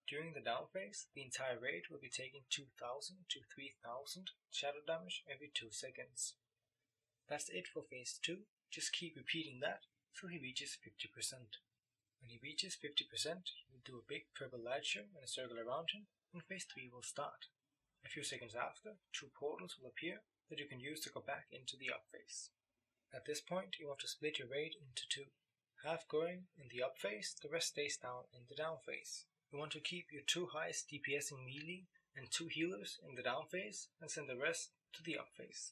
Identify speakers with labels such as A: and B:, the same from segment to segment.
A: During the down phase, the entire raid will be taking 2000 to 3000 shadow damage every 2 seconds. That's it for phase 2, just keep repeating that till he reaches 50%. When he reaches 50%, he will do a big purple light show in a circle around him, and phase 3 will start. A few seconds after, 2 portals will appear that you can use to go back into the up phase. At this point, you want to split your raid into 2. Half going in the up phase, the rest stays down in the down phase. You want to keep your 2 highest DPSing melee and 2 healers in the down phase and send the rest to the up phase.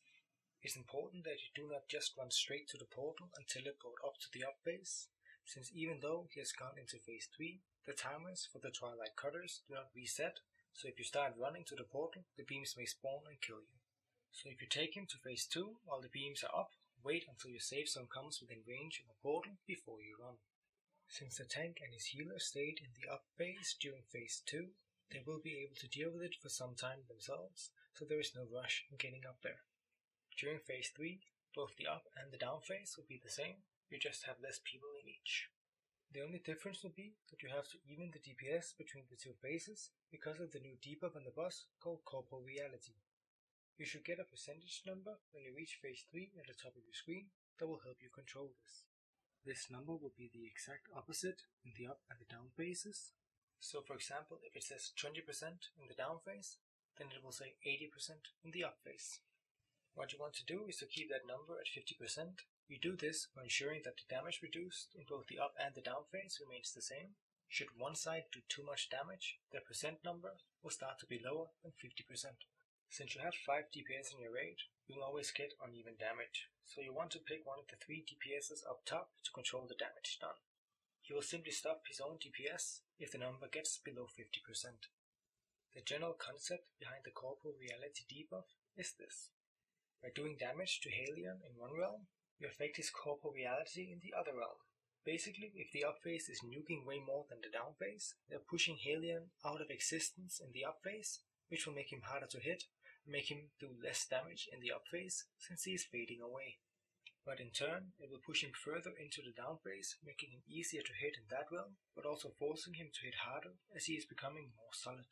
A: It's important that you do not just run straight to the portal and teleport up to the up phase, since even though he has gone into phase 3, the timers for the Twilight Cutters do not reset, so if you start running to the portal, the beams may spawn and kill you. So if you take him to phase 2 while the beams are up, wait until your safe zone comes within range of a portal before you run. Since the tank and his healer stayed in the up phase during phase 2, they will be able to deal with it for some time themselves, so there is no rush in getting up there. During phase 3, both the up and the down phase will be the same, you just have less people in each. The only difference will be that you have to even the DPS between the 2 phases because of the new debuff in the boss called Corporal Reality. You should get a percentage number when you reach phase 3 at the top of your screen that will help you control this. This number will be the exact opposite in the up and the down phases. So for example, if it says 20% in the down phase, then it will say 80% in the up phase. What you want to do is to keep that number at 50%. You do this by ensuring that the damage reduced in both the up and the down phase remains the same. Should one side do too much damage, the percent number will start to be lower than 50%. Since you have 5 DPS in your raid, you will always get uneven damage, so you want to pick one of the 3 DPSs up top to control the damage done. He will simply stop his own DPS if the number gets below 50%. The general concept behind the Corporal Reality debuff is this. By doing damage to Halion in one realm, you affect his corporal reality in the other realm. Basically, if the up phase is nuking way more than the down phase, they're pushing Halion out of existence in the up phase, which will make him harder to hit and make him do less damage in the up phase since he is fading away. But in turn, it will push him further into the down phase, making him easier to hit in that realm, but also forcing him to hit harder as he is becoming more solid.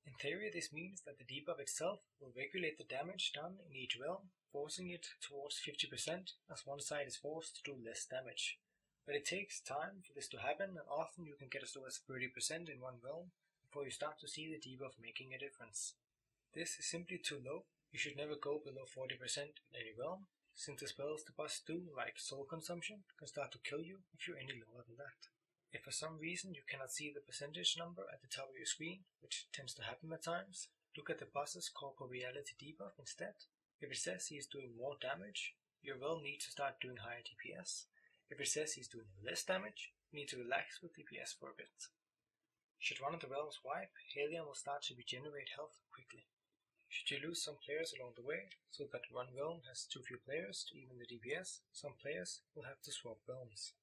A: In theory, this means that the debuff itself will regulate the damage done in each realm, forcing it towards 50% as one side is forced to do less damage. But it takes time for this to happen, and often you can get as low as 30% in one realm before you start to see the debuff making a difference. This is simply too low. You should never go below 40% in any realm, since the spells the boss do, like soul consumption, can start to kill you if you're any lower than that. If for some reason you cannot see the percentage number at the top of your screen, which tends to happen at times, look at the boss's Corporal Reality debuff instead. If it says he is doing more damage, you will need to start doing higher DPS. If it says he's doing less damage, you need to relax with DPS for a bit. Should one of the realms wipe, Halion will start to regenerate health quickly. Should you lose some players along the way, so that one realm has too few players to even the DPS, some players will have to swap realms.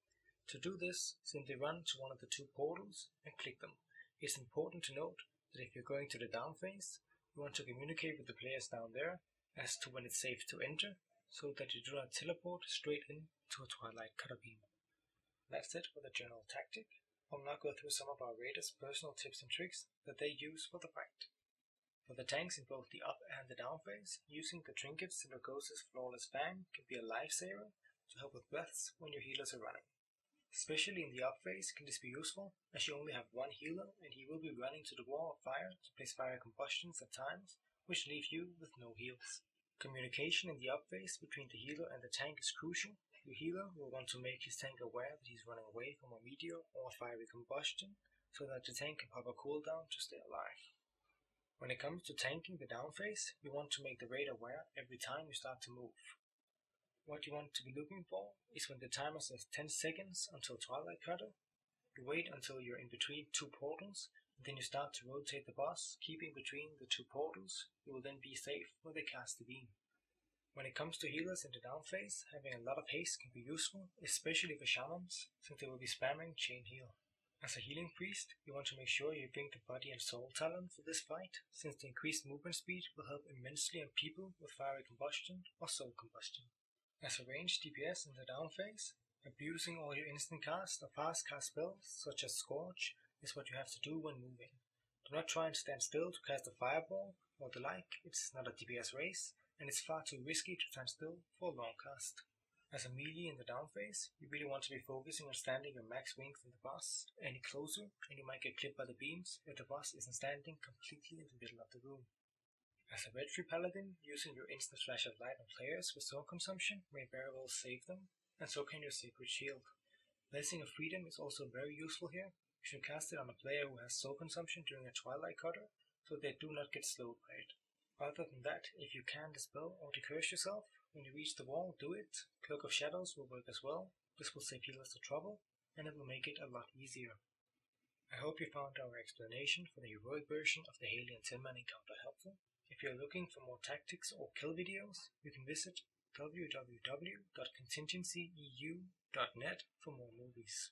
A: To do this, simply run to one of the 2 portals and click them. It's important to note that if you're going to the down phase, you want to communicate with the players down there as to when it's safe to enter, so that you do not teleport straight into a Twilight Cutter beam. That's it for the general tactic. I'll now go through some of our raiders' personal tips and tricks that they use for the fight. For the tanks in both the up and the down phase, using the trinket Sylvagosa's Flawless Fang can be a lifesaver to help with breaths when your healers are running. Especially in the up phase can this be useful, as you only have one healer and he will be running to the wall of fire to place fire combustions at times, which leave you with no heals. Communication in the up phase between the healer and the tank is crucial. Your healer will want to make his tank aware that he's running away from a meteor or a fiery combustion, so that the tank can pop a cooldown to stay alive. When it comes to tanking the down phase, you want to make the raid aware every time you start to move. What you want to be looking for is when the timer says 10 seconds until Twilight Cutter, you wait until you're in between 2 portals, and then you start to rotate the boss, keeping between the 2 portals. You will then be safe when they cast the beam. When it comes to healers in the down phase, having a lot of haste can be useful, especially for shamans, since they will be spamming chain heal. As a healing priest, you want to make sure you bring the body and soul talent for this fight, since the increased movement speed will help immensely on people with fiery combustion or soul combustion. As a ranged DPS in the down phase, abusing all your instant cast or fast cast spells such as Scorch is what you have to do when moving. Do not try and stand still to cast a fireball or the like, it's not a DPS race, and it's far too risky to stand still for a long cast. As a melee in the down phase, you really want to be focusing on standing your max wing from the boss any closer, and you might get clipped by the beams if the boss isn't standing completely in the middle of the room. As a red free paladin, using your instant flash of light on players with soul consumption may very well save them, and so can your sacred shield. Blessing of Freedom is also very useful here. You should cast it on a player who has soul consumption during a twilight cutter, so they do not get slowed by it. Other than that, if you can dispel or decurse yourself, when you reach the wall, do it. Cloak of Shadows will work as well. This will save healers the trouble, and it will make it a lot easier. I hope you found our explanation for the heroic version of the Halion 10-man encounter helpful. If you are looking for more tactics or kill videos, you can visit www.contingencyeu.net for more movies.